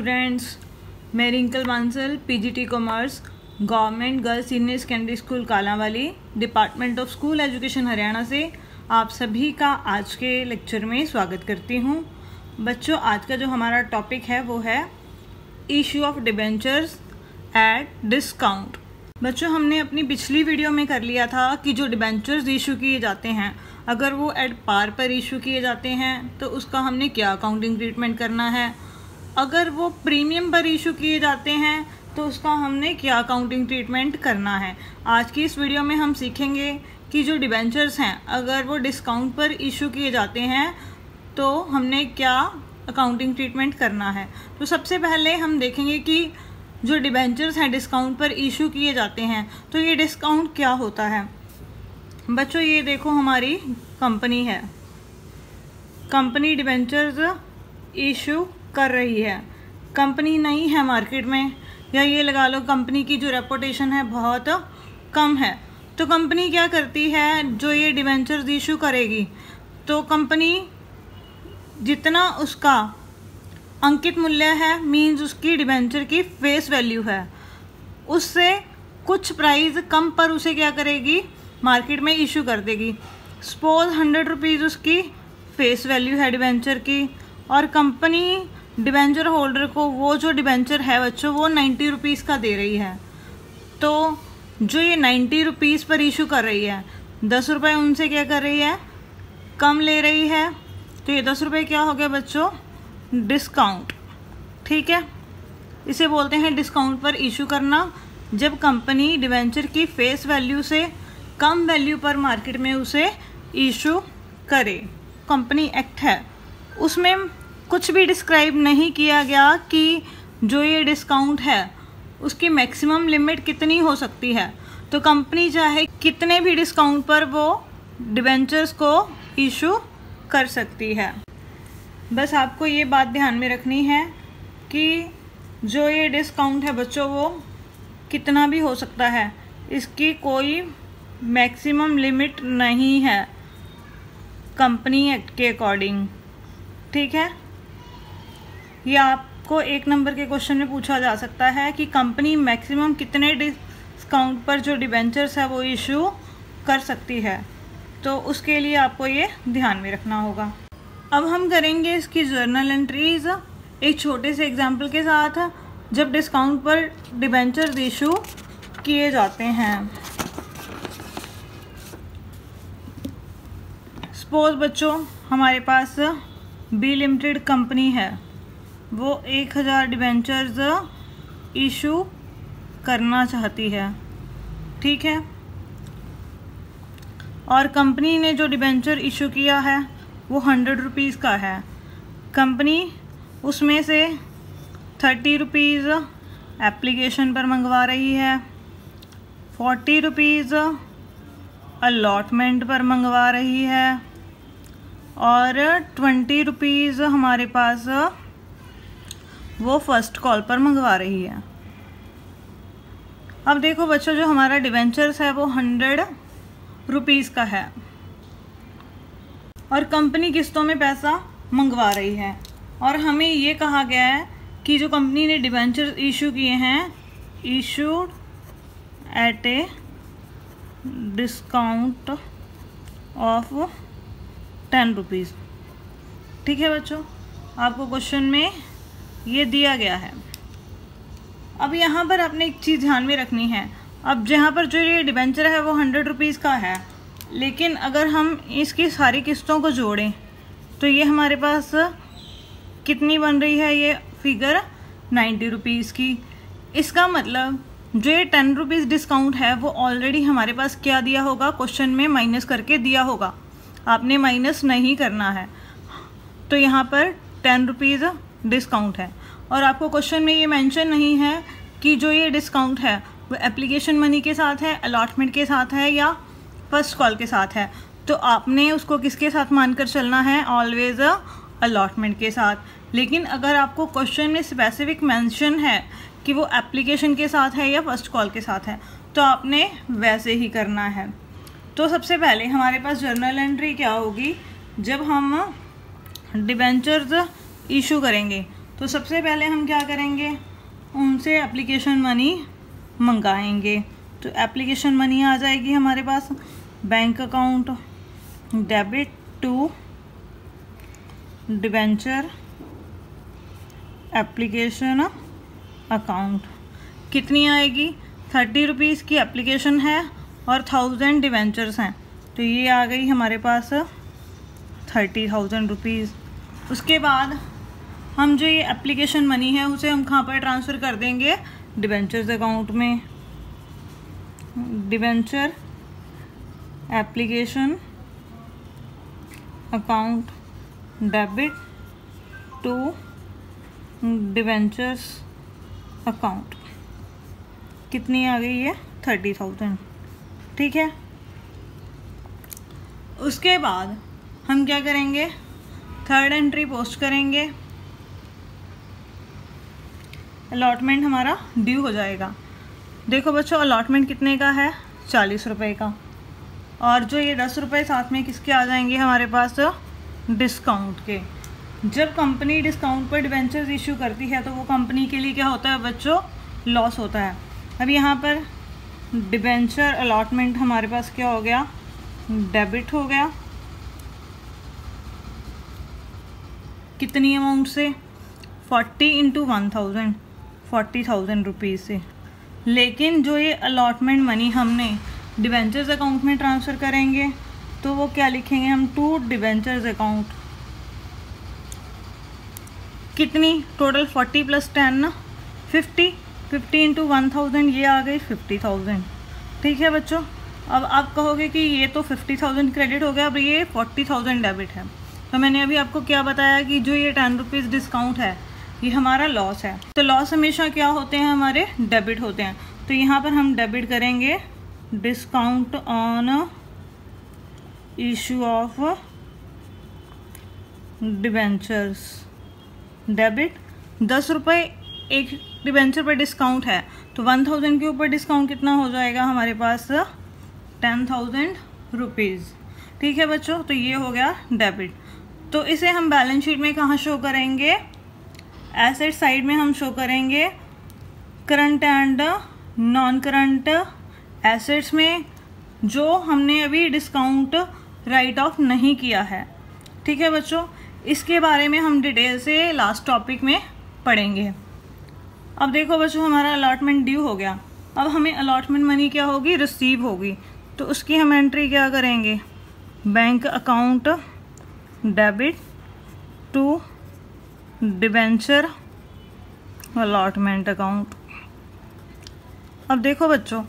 Students, मैं Rinkal Bansal PGT commerce government girls senior secondary school Kalanwali department of school education Haryana से आप सभी का आज के लेक्चर में स्वागत करती हूं। बच्चों, आज का जो हमारा टॉपिक है वो है issue of debentures at discount. बच्चों, हमने अपनी पिछली वीडियो में कर लिया था कि जो डिबेंचर्स इशू किए जाते हैं अगर वो एट पार पर इशू किए जाते हैं तो उसका हमने क्या अकाउंटिंग ट्रीटमेंट करना है, अगर वो प्रीमियम पर इशू किए जाते हैं तो उसका हमने क्या अकाउंटिंग ट्रीटमेंट करना है। आज की इस वीडियो में हम सीखेंगे कि जो डिबेंचर्स हैं अगर वो डिस्काउंट पर इशू किए जाते हैं तो हमने क्या अकाउंटिंग ट्रीटमेंट करना है। तो सबसे पहले हम देखेंगे कि जो डिबेंचर्स हैं डिस्काउंट पर इशू किए जाते हैं तो ये डिस्काउंट क्या होता है। बच्चों, ये देखो हमारी कंपनी है, कंपनी डिबेंचर्स इशू कर रही है। कंपनी नहीं है मार्केट में, या ये लगा लो कंपनी की जो रेपुटेशन है बहुत कम है। तो कंपनी क्या करती है, जो ये डिबेंचर्स इशू करेगी तो कंपनी जितना उसका अंकित मूल्य है मींस उसकी डिबेंचर की फेस वैल्यू है, उससे कुछ प्राइस कम पर उसे क्या करेगी, मार्केट में इशू कर देगी। सपोज 100 रुपीज़ उसकी फेस वैल्यू है डिबेंचर की, और कंपनी डिबेंचर होल्डर को वो जो डिबेंचर है बच्चों वो 90 रुपीज़ का दे रही है। तो जो ये 90 रुपीज़ पर इशू कर रही है 10 रुपये उनसे क्या कर रही है, कम ले रही है। तो ये 10 रुपये क्या हो गया बच्चों, डिस्काउंट। ठीक है, इसे बोलते हैं डिस्काउंट पर इशू करना, जब कंपनी डिबेंचर की फेस वैल्यू से कम वैल्यू पर मार्केट में उसे इशू करे। कंपनी एक्ट है, उसमें कुछ भी डिस्क्राइब नहीं किया गया कि जो ये डिस्काउंट है उसकी मैक्सिमम लिमिट कितनी हो सकती है। तो कंपनी चाहे कितने भी डिस्काउंट पर वो डिबेंचर्स को इशू कर सकती है। बस आपको ये बात ध्यान में रखनी है कि जो ये डिस्काउंट है बच्चों वो कितना भी हो सकता है, इसकी कोई मैक्सिमम लिमिट नहीं है कंपनी एक्ट के अकॉर्डिंग। ठीक है, ये आपको 1 नंबर के क्वेश्चन में पूछा जा सकता है कि कंपनी मैक्सिमम कितने डिस्काउंट पर जो डिबेंचर्स है वो इशू कर सकती है। तो उसके लिए आपको ये ध्यान में रखना होगा। अब हम करेंगे इसकी जर्नल एंट्रीज एक छोटे से एग्जाम्पल के साथ, जब डिस्काउंट पर डिबेंचर्स इशू किए जाते हैं। सपोज बच्चों हमारे पास बी लिमिटेड कंपनी है, वो 1000 डिबेंचर्स इशू करना चाहती है। ठीक है, और कंपनी ने जो डिबेंचर इशू किया है वो 100 रुपीज़ का है। कंपनी उसमें से 30 रुपीज़ एप्लीकेशन पर मंगवा रही है, 40 रुपीज़ अलॉटमेंट पर मंगवा रही है, और 20 रुपीज़ हमारे पास वो फर्स्ट कॉल पर मंगवा रही है। अब देखो बच्चों, जो हमारा डिबेंचर्स है वो 100 रुपीज़ का है और कंपनी किस्तों में पैसा मंगवा रही है, और हमें ये कहा गया है कि जो कंपनी ने डिबेंचर्स इशू किए हैं issued at a discount of 10 rupees. ठीक है बच्चों, आपको क्वेश्चन में ये दिया गया है। अब यहाँ पर आपने एक चीज़ ध्यान में रखनी है, अब जहाँ पर जो ये डिबेंचर है वो 100 रुपीज़ का है, लेकिन अगर हम इसकी सारी किस्तों को जोड़ें तो ये हमारे पास कितनी बन रही है, ये फिगर 90 रुपीज़ की। इसका मतलब जो ये 10 रुपीज़ डिस्काउंट है वो ऑलरेडी हमारे पास क्या दिया होगा, क्वेश्चन में माइनस करके दिया होगा, आपने माइनस नहीं करना है। तो यहाँ पर 10 रुपीज़ डिस्काउंट है, और आपको क्वेश्चन में ये मेंशन नहीं है कि जो ये डिस्काउंट है वो एप्लीकेशन मनी के साथ है, अलॉटमेंट के साथ है या फर्स्ट कॉल के साथ है। तो आपने उसको किसके साथ मानकर चलना है, ऑलवेज अलॉटमेंट के साथ। लेकिन अगर आपको क्वेश्चन में स्पेसिफिक मेंशन है कि वो एप्लीकेशन के साथ है या फर्स्ट कॉल के साथ है तो आपने वैसे ही करना है। तो सबसे पहले हमारे पास जर्नल एंट्री क्या होगी, जब हम डिबेंचर्स इशू करेंगे तो सबसे पहले हम क्या करेंगे, उनसे एप्लीकेशन मनी मंगाएंगे। तो एप्लीकेशन मनी आ जाएगी हमारे पास, bank account debit to debenture application account. कितनी आएगी, 30 रुपीज़ की एप्लीकेशन है और 1000 डिबेंचर्स हैं, तो ये आ गई हमारे पास 30,000 रुपीज़। उसके बाद हम जो ये एप्लीकेशन मनी है उसे हम कहाँ पर ट्रांसफ़र कर देंगे, डिबेंचर्स अकाउंट में। Debenture application account debit to debentures account. कितनी आ गई है, 30,000। ठीक है। उसके बाद हम क्या करेंगे, थर्ड एंट्री पोस्ट करेंगे। अलॉटमेंट हमारा ड्यू हो जाएगा। देखो बच्चों, अलॉटमेंट कितने का है, 40 रुपये का, और जो ये 10 रुपये साथ में किसके आ जाएंगे हमारे पास, डिस्काउंट के। जब कंपनी डिस्काउंट पर डिबेंचर्स इशू करती है तो वो कंपनी के लिए क्या होता है बच्चों, लॉस होता है। अब यहाँ पर डिबेंचर अलॉटमेंट हमारे पास क्या हो गया, डेबिट हो गया। कितनी अमाउंट से, 40 × 1000, 40,000 रुपीज़ से। लेकिन जो ये अलॉटमेंट मनी हमने डिबेंचर्स अकाउंट में ट्रांसफ़र करेंगे तो वो क्या लिखेंगे हम, टू डिबेंचर्स अकाउंट। कितनी, टोटल 40 + 10 ना, 50 × 1000, ये आ गई 50,000। ठीक है बच्चों। अब आप कहोगे कि ये तो 50,000 क्रेडिट हो गया, अब ये 40,000 डेबिट है। तो मैंने अभी आपको क्या बताया कि जो ये 10 रुपीज़ डिस्काउंट है ये हमारा लॉस है। तो लॉस हमेशा क्या होते हैं, हमारे डेबिट होते हैं। तो यहाँ पर हम डेबिट करेंगे discount on issue of debentures, debit. 10 रुपये एक डिबेंचर पर डिस्काउंट है, तो 1000 के ऊपर डिस्काउंट कितना हो जाएगा हमारे पास, 10,000 रुपीज़। ठीक है बच्चों, तो ये हो गया डेबिट। तो इसे हम बैलेंस शीट में कहाँ शो करेंगे, एसेट साइड में हम शो करेंगे current and non current assets में, जो हमने अभी डिस्काउंट राइट ऑफ नहीं किया है। ठीक है बच्चों, इसके बारे में हम डिटेल से लास्ट टॉपिक में पढ़ेंगे। अब देखो बच्चों, हमारा अलॉटमेंट ड्यू हो गया। अब हमें अलॉटमेंट मनी क्या होगी, रिसीव होगी। तो उसकी हम एंट्री क्या करेंगे, bank account debit to debenture allotment account. अब देखो बच्चों,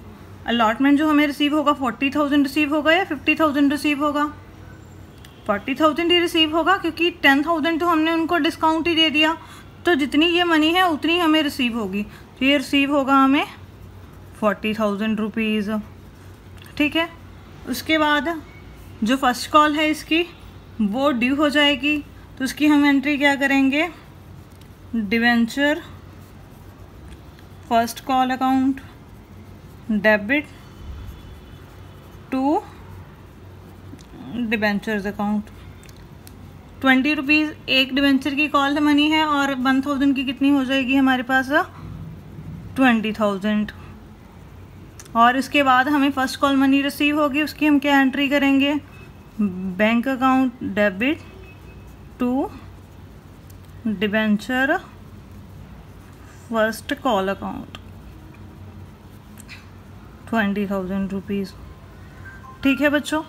अलॉटमेंट जो हमें रिसीव होगा 40,000 रिसीव होगा या 50,000 रिसीव होगा, 40,000 ही रिसीव होगा, क्योंकि 10,000 तो हमने उनको डिस्काउंट ही दे दिया। तो जितनी ये मनी है उतनी हमें रिसीव होगी। तो ये रिसीव होगा हमें 40,000 रुपीज़। ठीक है। उसके बाद जो फर्स्ट कॉल है इसकी वो ड्यू हो जाएगी। तो उसकी हम एंट्री क्या करेंगे, debenture first call account debit to debentures account. 20 rupees एक डिबेंचर की कॉल मनी है और 1000 की कितनी हो जाएगी हमारे पास, 20,000। और इसके बाद हमें फर्स्ट कॉल मनी रिसीव होगी, उसकी हम क्या एंट्री करेंगे, bank account debit to debenture first call account 20,000 rupees. ठीक है बच्चों,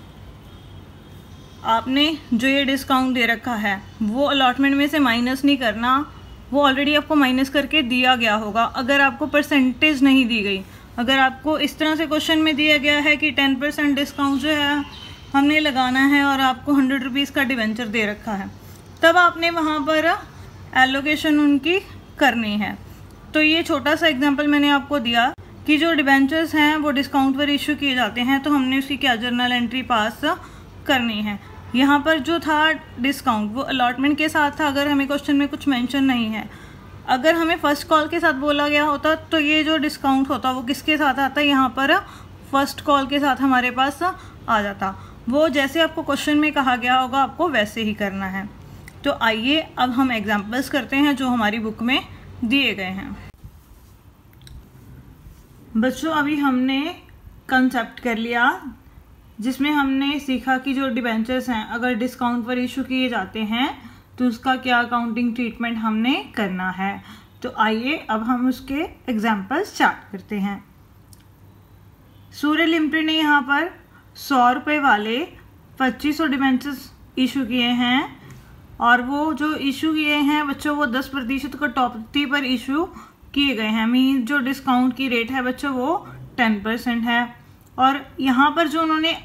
आपने जो ये डिस्काउंट दे रखा है वो अलॉटमेंट में से माइनस नहीं करना, वो ऑलरेडी आपको माइनस करके दिया गया होगा। अगर आपको परसेंटेज नहीं दी गई, अगर आपको इस तरह से क्वेश्चन में दिया गया है कि 10% डिस्काउंट जो है हमने लगाना है और आपको 100 रुपीज़ का डिबेंचर दे रखा है, तब आपने वहाँ पर एलोकेशन उनकी करनी है। तो ये छोटा सा एग्जांपल मैंने आपको दिया कि जो डिबेंचर्स हैं वो डिस्काउंट पर इशू किए जाते हैं, तो हमने उसकी क्या जर्नल एंट्री पास करनी है। यहाँ पर जो था डिस्काउंट वो अलॉटमेंट के साथ था, अगर हमें क्वेश्चन में कुछ मेंशन नहीं है। अगर हमें फर्स्ट कॉल के साथ बोला गया होता तो ये जो डिस्काउंट होता वो किसके साथ आता, यहाँ पर फर्स्ट कॉल के साथ हमारे पास आ जाता। वो जैसे आपको क्वेश्चन में कहा गया होगा आपको वैसे ही करना है। तो आइए अब हम एग्जाम्पल्स करते हैं जो हमारी बुक में दिए गए हैं। बच्चों अभी हमने कंसेप्ट कर लिया जिसमें हमने सीखा कि जो डिबेंचर्स हैं अगर डिस्काउंट पर इशू किए जाते हैं तो उसका क्या अकाउंटिंग ट्रीटमेंट हमने करना है। तो आइए अब हम उसके एग्जाम्पल्स स्टार्ट करते हैं। सूर्य लिमिटेड ने यहाँ पर 100 रुपये वाले 2500 डिबेंचर्स इशू किए हैं और वो जो इशू किए हैं बच्चों वो 10% कटौती पर इशू किए गए हैं। मीन जो डिस्काउंट की रेट है बच्चों वो 10% है। और यहाँ पर जो उन्होंने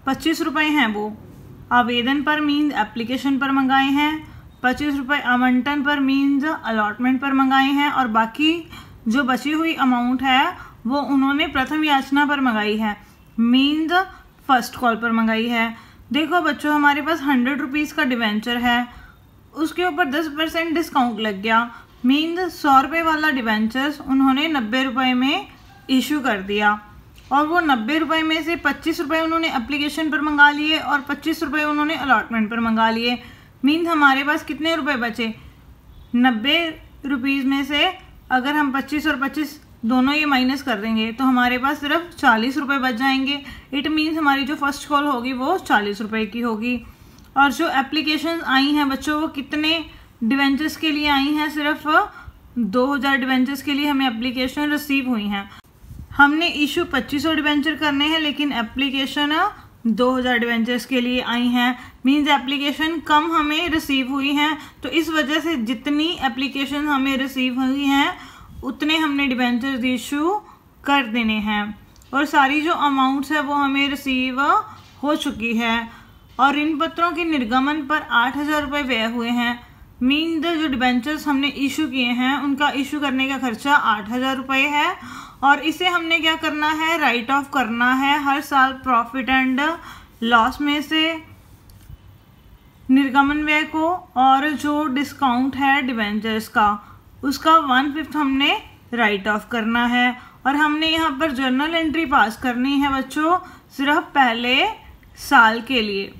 25 रुपये हैं वो आवेदन पर मीन्स एप्लीकेशन पर मंगाए हैं, 25 रुपये आवंटन पर मीन्स अलॉटमेंट पर मंगाए हैं और बाकी जो बची हुई अमाउंट है वो उन्होंने प्रथम याचना पर मंगाई है, मीन्स फर्स्ट कॉल पर मंगाई है। देखो बच्चों हमारे पास 100 रुपीज़ का डिवेंचर है, उसके ऊपर 10% डिस्काउंट लग गया, मीन्स 100 रुपये वाला डिवेंचर्स उन्होंने 90 रुपये में इशू कर दिया और वो 90 रुपये में से 25 रुपये उन्होंने एप्लीकेशन पर मंगा लिए और 25 रुपये उन्होंने अलॉटमेंट पर मंगा लिए। मीन्स हमारे पास कितने रुपए बचे? 90 रुपीज़ में से अगर हम 25 और 25 दोनों ये माइनस कर देंगे तो हमारे पास सिर्फ 40 रुपये बच जाएंगे। इट मीन्स हमारी जो फर्स्ट कॉल होगी वो 40 रुपये की होगी। और जो एप्लीकेशन आई हैं बच्चों वो कितने डिवेंचर्स के लिए आई हैं? सिर्फ 2000 डिवेंचर्स के लिए हमें एप्लीकेशन रिसीव हुई हैं। हमने इशू 2500 डिवेंचर करने हैं लेकिन एप्लीकेशन 2000 डिवेंचर्स के लिए आई हैं। मीन्स एप्लीकेशन कम हमें रिसीव हुई हैं, तो इस वजह से जितनी एप्लीकेशन हमें रिसीव हुई हैं उतने हमने डिवेंचर्स इशू कर देने हैं और सारी जो अमाउंट्स है वो हमें रिसीव हो चुकी है। और इन पत्रों के निर्गमन पर 8000 रुपये व्यय हुए हैं। मीन्स जो डिवेंचर्स हमने इशू किए हैं उनका इशू करने का खर्चा 8000 रुपये है और इसे हमने क्या करना है? राइट ऑफ करना है हर साल प्रॉफिट एंड लॉस में से निर्गमन व्यय को, और जो डिस्काउंट है डिवेंचर्स का उसका 1/5 हमने राइट ऑफ करना है। और हमने यहाँ पर जर्नल एंट्री पास करनी है बच्चों सिर्फ पहले साल के लिए।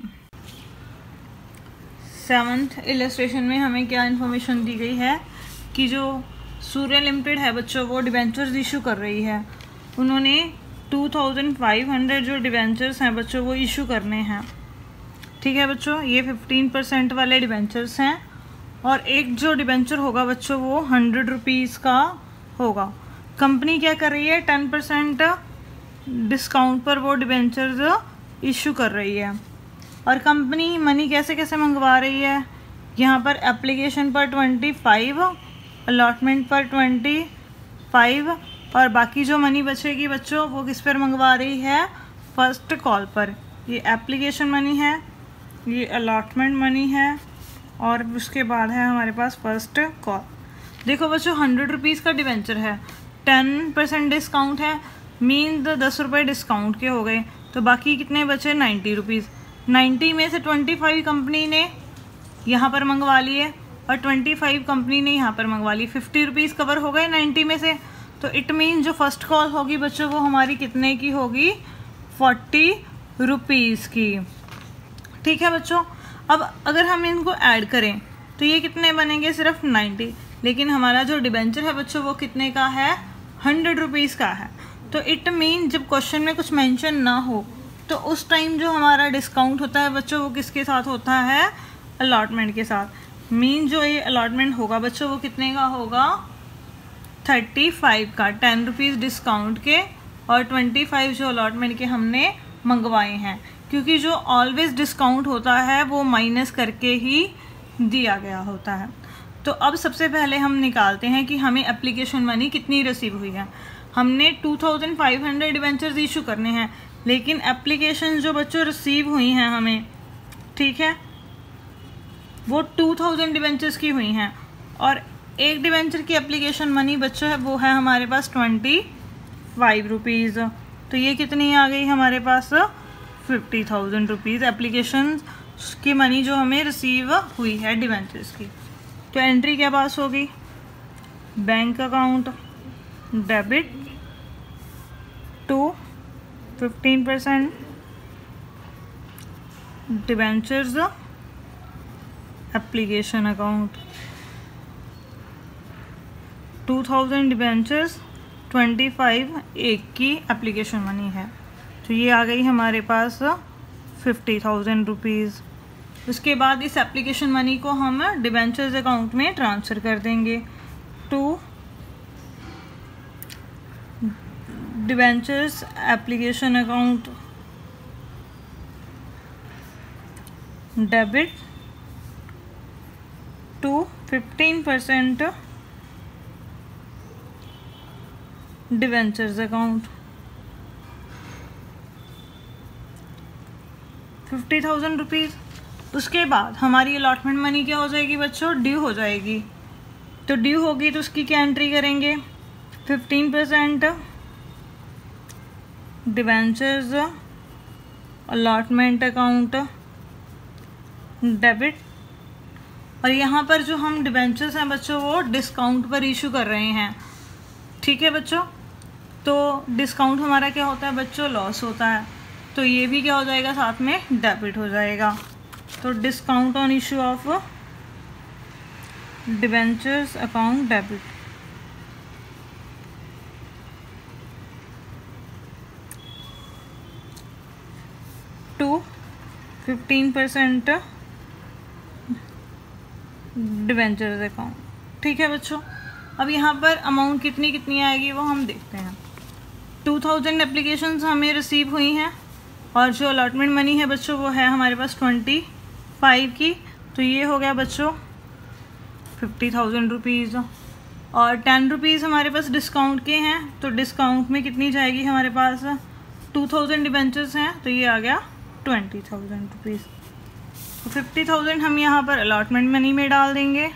7th इलस्ट्रेशन में हमें क्या इन्फॉर्मेशन दी गई है कि जो सूर्य लिमिटेड है बच्चों वो डिवेंचर्स इशू कर रही है। उन्होंने 2500 जो डिवेंचर्स हैं बच्चों वो इशू करने हैं। ठीक है बच्चों, ये 15% वाले डिवेंचर्स हैं और एक जो डिवेंचर होगा बच्चों वो 100 रुपीज़ का होगा। कंपनी क्या कर रही है? 10% डिस्काउंट पर वो डिवेंचर्स इशू कर रही है। और कंपनी मनी कैसे कैसे मंगवा रही है? यहाँ पर एप्लीकेशन पर 25, अलॉटमेंट पर 25 और बाकी जो मनी बचेगी बच्चों वो किस पर मंगवा रही है? फर्स्ट कॉल पर। ये एप्लीकेशन मनी है, ये अलॉटमेंट मनी है और उसके बाद है हमारे पास फर्स्ट कॉल। देखो बच्चों 100 रुपीज़ का डिवेंचर है, 10% डिस्काउंट है, मीन 10 रुपये डिस्काउंट के हो गए, तो बाकी कितने बचे? 90 रुपीज़। 90 में से 25 कंपनी ने यहाँ पर मंगवा लिए और 25 कंपनी ने यहाँ पर मंगवा ली, 50 रुपीज़ कवर हो गए 90 में से। तो इट मीन जो फर्स्ट कॉल होगी बच्चों वो हमारी कितने की होगी? 40 रुपीज़ की। ठीक है बच्चों, अब अगर हम इनको ऐड करें तो ये कितने बनेंगे? सिर्फ 90। लेकिन हमारा जो डिबेंचर है बच्चों वो कितने का है? 100 रुपीज़ का है। तो इट मीन जब क्वेश्चन में कुछ मेंशन ना हो तो उस टाइम जो हमारा डिस्काउंट होता है बच्चों वो किसके साथ होता है? अलॉटमेंट के साथ। मीन जो ये अलॉटमेंट होगा बच्चों वो कितने का होगा? 35 का, 10 रुपीज़ डिस्काउंट के और 25 जो अलॉटमेंट के हमने मंगवाए हैं, क्योंकि जो ऑलवेज डिस्काउंट होता है वो माइनस करके ही दिया गया होता है। तो अब सबसे पहले हम निकालते हैं कि हमें एप्लीकेशन मनी कितनी रिसीव हुई है। हमने 2500 डिवेंचर्स इशू करने हैं लेकिन एप्लीकेशन जो बच्चों रिसीव हुई हैं हमें, ठीक है, वो 2000 डिवेंचर्स की हुई हैं और एक डिवेंचर की एप्लीकेशन मनी बच्चों है वो है हमारे पास 25 रुपीज़। तो ये कितनी आ गई हमारे पास? 50,000 रुपीज़ एप्लीकेशन की मनी जो हमें रिसीव हुई है डिवेंचर्स की। तो एंट्री क्या पास होगी? Bank account debit to 15% debentures application account, 2000 debentures, 25 एक की एप्लीकेशन मनी है। तो ये आ गई हमारे पास 50,000 रुपीज़। उसके बाद इस एप्लीकेशन मनी को हम डिबेंचर्स अकाउंट में ट्रांसफ़र कर देंगे to debentures application account debit to 15% debentures account, 50,000 rupees. उसके बाद हमारी अलॉटमेंट मनी क्या हो जाएगी बच्चों, ड्यू हो जाएगी। तो ड्यू होगी तो उसकी क्या एंट्री करेंगे, 15% डिबेंचर्स अलॉटमेंट अकाउंट डेबिट। और यहाँ पर जो हम डिबेंचर्स हैं बच्चों वो डिस्काउंट पर इशू कर रहे हैं, ठीक है बच्चों। तो डिस्काउंट हमारा क्या होता है बच्चों, लॉस होता है। तो ये भी क्या हो जाएगा, साथ में डेबिट हो जाएगा। तो discount on issue of debentures account debit, to 15% debentures account, ठीक है बच्चों। अब यहाँ पर अमाउंट कितनी कितनी आएगी वो हम देखते हैं। 2000 एप्लीकेशंस हमें रिसीव हुई हैं और जो अलॉटमेंट मनी है बच्चों वो है हमारे पास 25 की। तो ये हो गया बच्चों 50,000 रुपीज़। और 10 रुपीज़ हमारे पास डिस्काउंट के हैं, तो डिस्काउंट में कितनी जाएगी हमारे पास, 2000 डिबेंचर्स हैं तो ये आ गया 20,000 रुपीज़। तो 50,000 हम यहाँ पर अलॉटमेंट मनी में डाल देंगे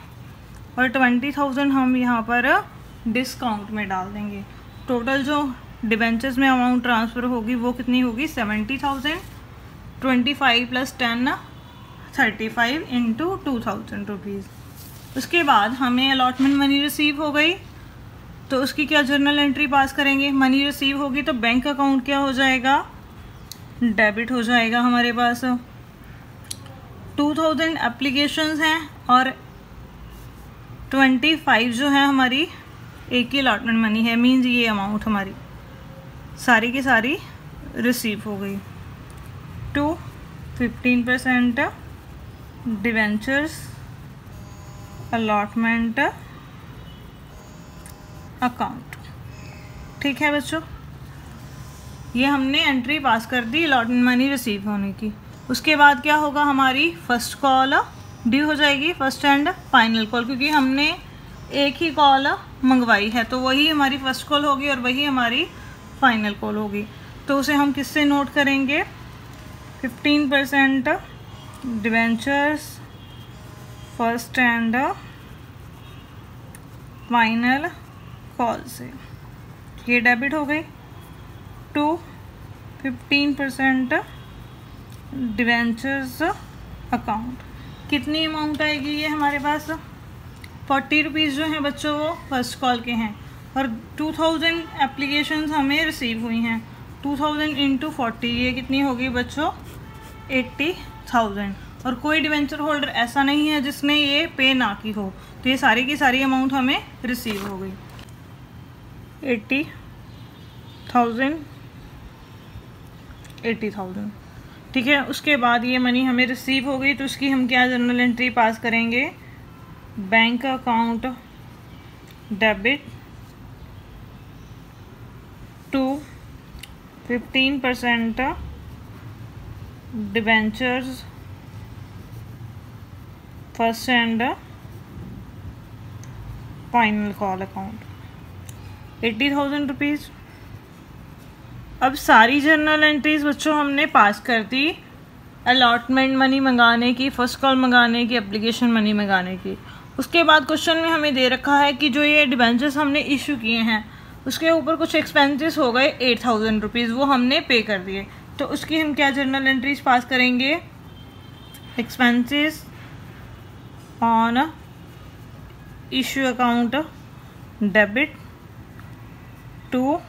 और 20,000 हम यहाँ पर डिस्काउंट में डाल देंगे। टोटल जो डिबेंचर्स में अमाउंट ट्रांसफ़र होगी वो कितनी होगी, 70,000, 25 + 10 35 इंटू 2,000 रुपीज़। उसके बाद हमें अलॉटमेंट मनी रिसीव हो गई तो उसकी क्या जर्नल एंट्री पास करेंगे। मनी रिसीव होगी तो बैंक अकाउंट क्या हो जाएगा, डेबिट हो जाएगा हमारे पास। 2000 एप्लीकेशंस हैं और 25 जो है हमारी एक ही अलॉटमेंट मनी है, मीन्स ये अमाउंट हमारी सारी की सारी रिसीव हो गई। टू 15% डिवेंचर्स अलॉटमेंट अकाउंट, ठीक है बच्चों। ये हमने एंट्री पास कर दी अलॉटमेंट मनी रिसीव होने की। उसके बाद क्या होगा, हमारी फर्स्ट कॉल ड्यू हो जाएगी, फर्स्ट एंड फाइनल कॉल, क्योंकि हमने एक ही कॉल मंगवाई है तो वही हमारी फर्स्ट कॉल होगी और वही हमारी फाइनल कॉल होगी। तो उसे हम किससे नोट करेंगे, 15% debentures first and final call से, ये डेबिट हो गई। टू 15% डिवेंचर्स अकाउंट, कितनी अमाउंट आएगी ये हमारे पास, 40 रुपीज़ जो हैं बच्चों वो फर्स्ट कॉल के हैं और 2000 एप्लीकेशंस हमें रिसीव हुई हैं। 2000 इंटू 40 ये कितनी होगी बच्चों, 80,000। और कोई डिवेंचर होल्डर ऐसा नहीं है जिसने ये पे ना की हो, तो ये सारी की सारी अमाउंट हमें रिसीव हो गई, 80,000, ठीक है। उसके बाद ये मनी हमें रिसीव हो गई तो उसकी हम क्या जर्नल एंट्री पास करेंगे, bank account debit to 15% debentures first and final call account, 80,000 rupees. अब सारी जर्नल एंट्रीज बच्चों हमने पास कर दी अलॉटमेंट मनी मंगाने की, फर्स्ट कॉल मंगाने की, एप्लीकेशन मनी मंगाने की। उसके बाद क्वेश्चन में हमें दे रखा है कि जो ये डिबेंचर्स हमने इशू किए हैं उसके ऊपर कुछ एक्सपेंसेस हो गए 8,000 रुपीज़, वो हमने पे कर दिए। तो उसकी हम क्या जर्नल एंट्रीज पास करेंगे, expenses on issue account debit to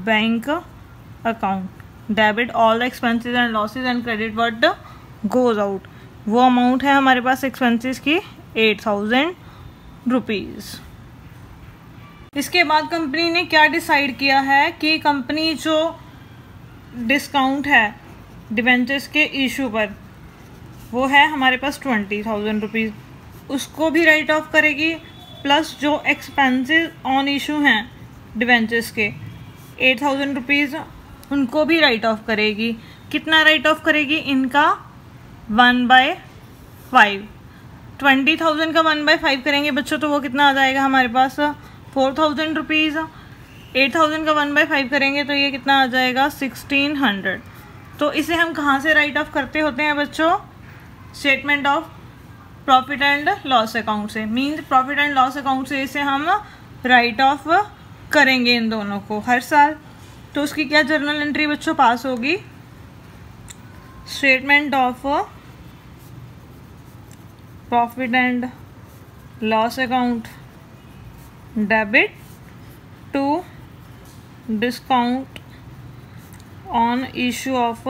bank account debit all the expenses and losses and credit what goes out. वो अमाउंट है हमारे पास एक्सपेंसेस की 8,000 रुपीज़। इसके बाद कंपनी ने क्या डिसाइड किया है कि कंपनी जो डिस्काउंट है डिबेंचर्स के इशू पर वो है हमारे पास 20,000 रुपीज़, उसको भी राइट ऑफ करेगी, प्लस जो एक्सपेंसेस ऑन इशू हैं डिबेंचर्स के 8,000 रुपीज़ उनको भी राइट ऑफ करेगी। कितना राइट ऑफ करेगी? इनका 1/5। 20,000 का 1/5 करेंगे बच्चों तो वो कितना आ जाएगा हमारे पास 4,000 रुपीज़। 8,000 का 1/5 करेंगे तो ये कितना आ जाएगा 1,600। तो इसे हम कहाँ से राइट ऑफ करते होते हैं बच्चों? Statement of profit and loss account से, means profit and loss account से इसे हम राइट ऑफ करेंगे इन दोनों को हर साल। तो उसकी क्या जर्नल एंट्री बच्चों पास होगी? Statement of profit and loss account debit to discount on issue of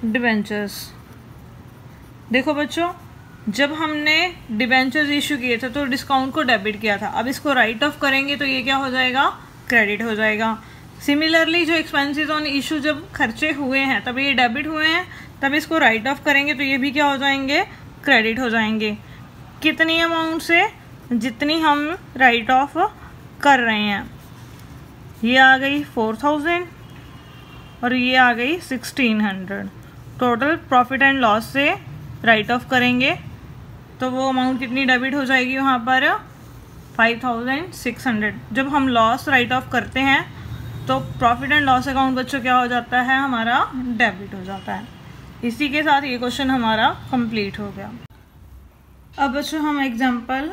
debentures. देखो बच्चों, जब हमने डिबेंचर्स इशू किए थे तो डिस्काउंट को डेबिट किया था, अब इसको राइट ऑफ करेंगे तो ये क्या हो जाएगा? क्रेडिट हो जाएगा। सिमिलरली जो एक्सपेंसेस ऑन इशू जब खर्चे हुए हैं तब ये डेबिट हुए हैं, तब इसको राइट ऑफ करेंगे तो ये भी क्या हो जाएंगे? क्रेडिट हो जाएंगे। कितनी अमाउंट से? जितनी हम राइट ऑफ कर रहे हैं। ये आ गई 4,000 और ये आ गई 1,600। टोटल प्रॉफिट एंड लॉस से राइट ऑफ करेंगे तो वो अमाउंट कितनी डेबिट हो जाएगी वहाँ पर? 5,600। जब हम लॉस राइट ऑफ करते हैं तो प्रॉफिट एंड लॉस अकाउंट बच्चों क्या हो जाता है? हमारा डेबिट हो जाता है। इसी के साथ ये क्वेश्चन हमारा कंप्लीट हो गया। अब बच्चों हम एग्जाम्पल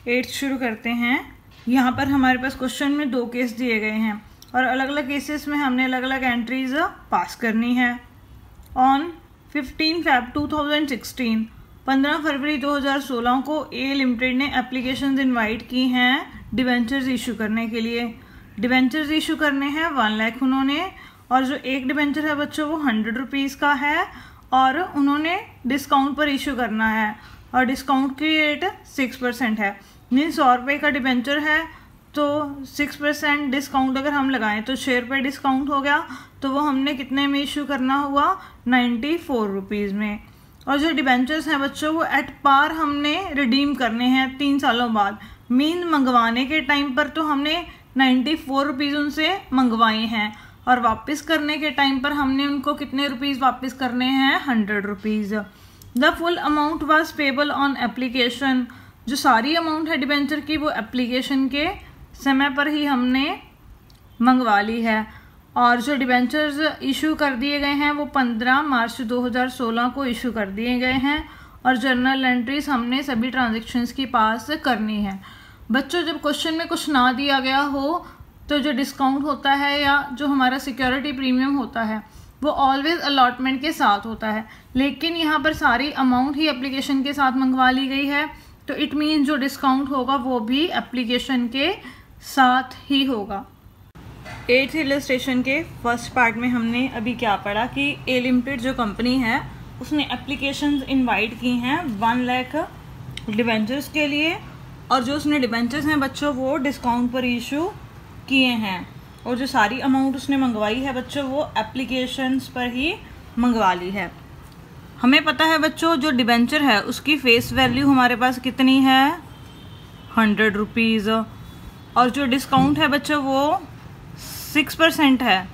8 शुरू करते हैं। यहाँ पर हमारे पास क्वेश्चन में 2 केस दिए गए हैं और अलग अलग केसेस में हमने अलग अलग एंट्रीज पास करनी है। ऑन 15 Feb 2016, 15 फरवरी 2016 को ए लिमिटेड ने एप्लीकेशंस इनवाइट की हैं डिबेंचर्स इशू करने के लिए। डिबेंचर्स इशू करने हैं 1 लाख उन्होंने, और जो एक डिबेंचर है बच्चों वो 100 रुपीज़ का है और उन्होंने डिस्काउंट पर इशू करना है और डिस्काउंट की रेट 6% है। मीन्स 100 रुपये का डिबेंचर है तो 6% डिस्काउंट अगर हम लगाएं तो 6 रुपये डिस्काउंट हो गया, तो वो हमने कितने में इशू करना हुआ? 94 रुपीज़ में। और जो डिबेंचर्स हैं बच्चों वो एट पार हमने रिडीम करने हैं 3 सालों बाद। मीन मंगवाने के टाइम पर तो हमने 94 रुपीज़ उनसे मंगवाए हैं और वापस करने के टाइम पर हमने उनको कितने रुपीज़ वापस करने हैं? 100 rupees. The full amount was payable on application. जो सारी अमाउंट है डिबेंचर की वो एप्लीकेशन के समय पर ही हमने मंगवा ली है। और जो डिबेंचर्स इशू कर दिए गए हैं वो 15 मार्च 2016 को इशू कर दिए गए हैं और जर्नल एंट्रीज हमने सभी ट्रांजैक्शंस की पास करनी है। बच्चों, जब क्वेश्चन में कुछ ना दिया गया हो तो जो डिस्काउंट होता है या जो हमारा सिक्योरिटी प्रीमियम होता है वो ऑलवेज अलॉटमेंट के साथ होता है, लेकिन यहाँ पर सारी अमाउंट ही एप्लीकेशन के साथ मंगवा ली गई है, तो इट मीन जो डिस्काउंट होगा वो भी एप्लीकेशन के साथ ही होगा। 8th इलस्ट्रेशन के फर्स्ट पार्ट में हमने अभी क्या पढ़ा कि ए लिमिटेड जो कंपनी है उसने एप्लीकेशंस इनवाइट की हैं 1 लाख डिबेंचर्स के लिए, और जो उसने डिबेंचर्स हैं बच्चों वो डिस्काउंट पर इशू किए हैं, और जो सारी अमाउंट उसने मंगवाई है बच्चों वो एप्लीकेशंस पर ही मंगवा ली है। हमें पता है बच्चों जो डिबेंचर है उसकी फेस वैल्यू हमारे पास कितनी है? 100 रुपीज़, और जो डिस्काउंट है बच्चों वो 6% है।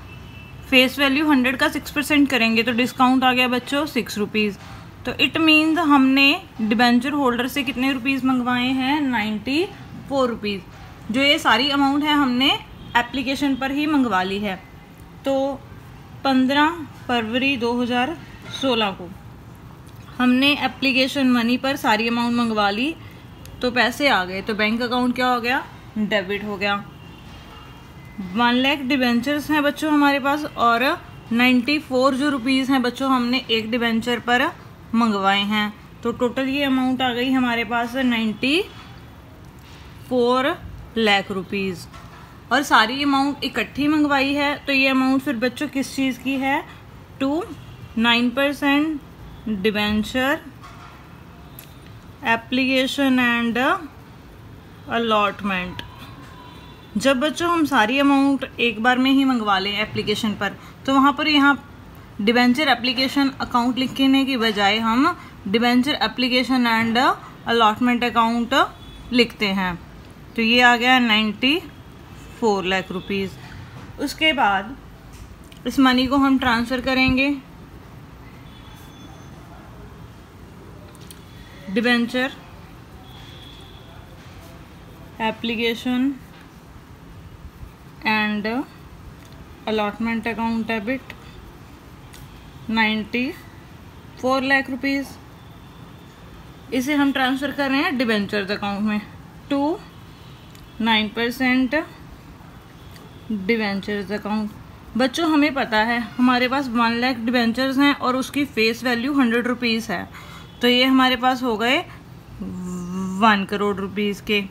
फेस वैल्यू 100 का 6% करेंगे तो डिस्काउंट आ गया बच्चों 6 रुपीज़। तो इट मीन्स हमने डिबेंचर होल्डर से कितने रुपीज़ मंगवाए हैं? 94 रुपीज़। जो ये सारी अमाउंट है हमने एप्लीकेशन पर ही मंगवा ली है। तो 15 फरवरी 2016 को हमने एप्लीकेशन मनी पर सारी अमाउंट मंगवा ली, तो पैसे आ गए, तो बैंक अकाउंट क्या हो गया? डेबिट हो गया। 1 लाख डिबेंचर्स हैं बच्चों हमारे पास और 94 जो रुपीज़ हैं बच्चों हमने एक डिबेंचर पर मंगवाए हैं, तो टोटल ये अमाउंट आ गई हमारे पास 94 लाख रुपीज़। और सारी अमाउंट इकट्ठी मंगवाई है तो ये अमाउंट फिर बच्चों किस चीज़ की है? 9% डिबेंचर एप्लीकेशन एंड अलॉटमेंट। जब बच्चों हम सारी अमाउंट एक बार में ही मंगवा लें एप्लीकेशन पर, तो वहाँ पर यहाँ डिबेंचर एप्लीकेशन अकाउंट लिखने की बजाय हम debenture application and allotment account लिखते हैं। तो ये आ गया 94 लाख रुपीज़। उसके बाद इस मनी को हम ट्रांसफ़र करेंगे debenture application and allotment account debit 94 lakh rupees. इसे हम ट्रांसफ़र कर रहे हैं डिबेंचर्स अकाउंट में टू 9% डिबेंचर्स अकाउंट। बच्चों हमें पता है हमारे पास 1 लाख डिबेंचर्स हैं और उसकी फेस वैल्यू 100 रुपीज़ है, तो ये हमारे पास हो गए 1 करोड़ रुपीज़ के।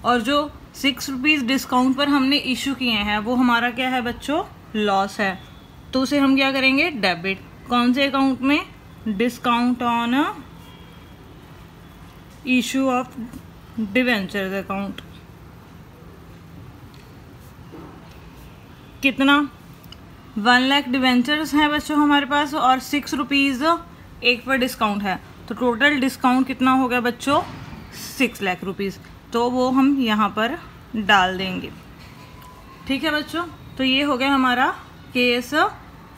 और जो 6 रुपीज़ डिस्काउंट पर हमने इशू किए हैं वो हमारा क्या है बच्चों, लॉस है। तो उसे हम क्या करेंगे, डेबिट। कौन से अकाउंट में, discount on issue of debentures account. कितना, 1 लाख डिबेंचर्स हैं बच्चों हमारे पास और 6 रुपीज़ एक पर डिस्काउंट है, तो टोटल डिस्काउंट कितना हो गया बच्चों, 6 लाख रुपीज़। तो वो हम यहाँ पर डाल देंगे। ठीक है बच्चों, तो ये हो गया हमारा केस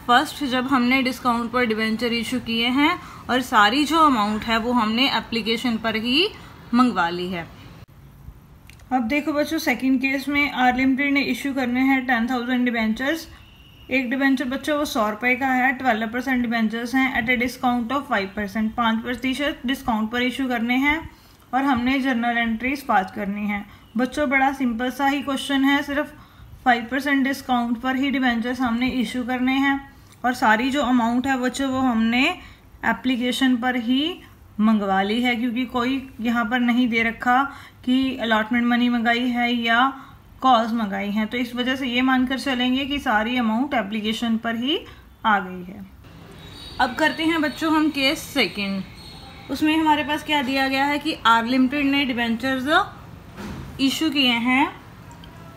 फर्स्ट, जब हमने डिस्काउंट पर डिबेंचर इशू किए हैं और सारी जो अमाउंट है वो हमने एप्लीकेशन पर ही मंगवा ली है। अब देखो बच्चों, सेकंड केस में आर लिमिटेड ने इशू करने हैं 10,000 डिबेंचर्स। एक डिबेंचर बच्चों वो 100 रुपये का है, 12% डिबेंचर्स हैं at a discount of 5%, 5% discount पर इशू करने हैं और हमने जर्नल एंट्रीज पास करनी है। बच्चों बड़ा सिंपल सा ही क्वेश्चन है, सिर्फ 5% डिस्काउंट पर ही डिबेंचर्स हमने इशू करने हैं और सारी जो अमाउंट है बच्चों वो हमने एप्लीकेशन पर ही मंगवा ली है, क्योंकि कोई यहाँ पर नहीं दे रखा कि अलॉटमेंट मनी मंगाई है या कॉल्स मंगाई हैं। तो इस वजह से ये मानकर चलेंगे कि सारी अमाउंट एप्लीकेशन पर ही आ गई है। अब करते हैं बच्चों हम केस सेकंड। उसमें हमारे पास क्या दिया गया है कि आर लिमिटेड ने डिबेंचर्स इशू किए हैं,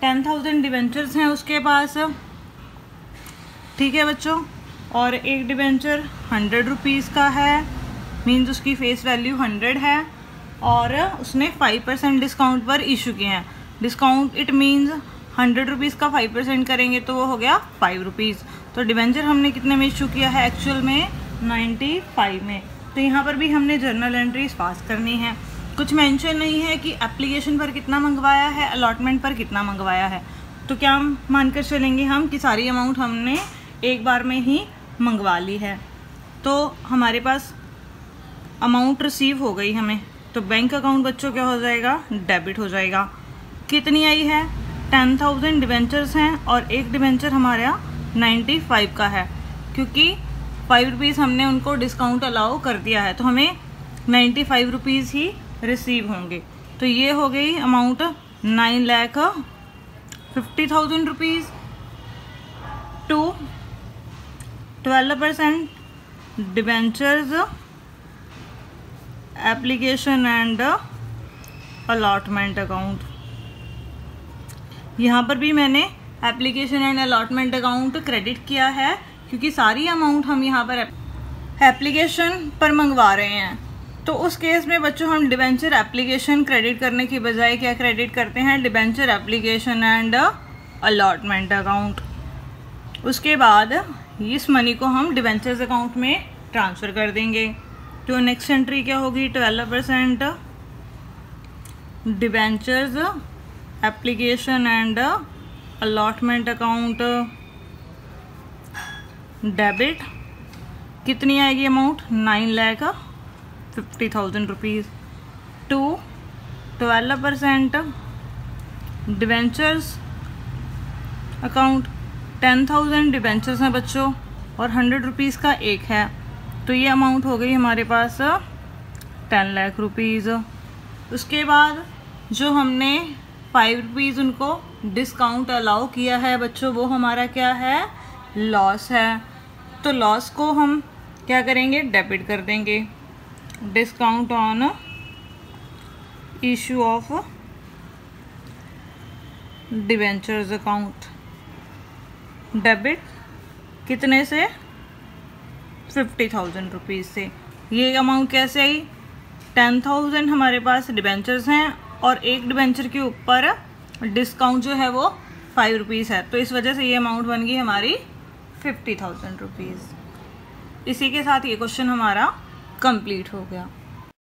10,000 डिबेंचर्स हैं उसके पास। ठीक है बच्चों, और एक डिबेंचर 100 रुपीज़ का है, मीन्स उसकी फेस वैल्यू 100 है और उसने 5% डिस्काउंट पर इशू किए हैं। डिस्काउंट इट मीन्स 100 रुपीज़ का 5% करेंगे तो वो हो गया 5 रुपीज़। तो डिबेंचर हमने कितने में इशू किया है, एक्चुअल में 95 में। तो यहाँ पर भी हमने जर्नल एंट्रीज पास करनी है। कुछ मेंशन नहीं है कि एप्लीकेशन पर कितना मंगवाया है, अलॉटमेंट पर कितना मंगवाया है। तो क्या मानकर चलेंगे हम कि सारी अमाउंट हमने एक बार में ही मंगवा ली है। तो हमारे पास अमाउंट रिसीव हो गई हमें, तो बैंक अकाउंट बच्चों क्या हो जाएगा, डेबिट हो जाएगा। कितनी आई है, 10,000 डिबेंचर्स हैं और एक डिबेंचर हमारा 95 का है, क्योंकि 5 रुपीज़ हमने उनको डिस्काउंट अलाउ कर दिया है, तो हमें 95 रुपीज़ ही रिसीव होंगे। तो ये हो गई amount 9,50,000 rupees to 12% debentures application and allotment account. यहाँ पर भी मैंने application and allotment account credit किया है, क्योंकि सारी अमाउंट हम यहाँ पर एप्लीकेशन पर मंगवा रहे हैं। तो उस केस में बच्चों हम डिबेंचर एप्लीकेशन क्रेडिट करने की बजाय क्या क्रेडिट करते हैं, debenture application and allotment account. उसके बाद इस मनी को हम डिबेंचर्स अकाउंट में ट्रांसफ़र कर देंगे। तो नेक्स्ट एंट्री क्या होगी, 12% debentures application and allotment account debit. कितनी आएगी amount, 9,50,000 rupees to 12% debentures account. 10,000 debentures हैं बच्चों और 100 रुपीज़ का एक है, तो ये अमाउंट हो गई हमारे पास 10 लाख रुपीज़। उसके बाद जो हमने 5 रुपीज़ उनको डिस्काउंट अलाउ किया है बच्चों, वो हमारा क्या है, लॉस है। तो लॉस को हम क्या करेंगे, डेबिट कर देंगे। Discount on issue of debentures account, debit कितने से, 50,000 रुपीज़ से। ये अमाउंट कैसे आई, 10,000 हमारे पास डिबेंचर्स हैं और एक डिबेंचर के ऊपर डिस्काउंट जो है वो 5 रुपीज़ है, तो इस वजह से ये अमाउंट बन गई हमारी 50,000 रुपीज़। इसी के साथ ये क्वेश्चन हमारा कंप्लीट हो गया।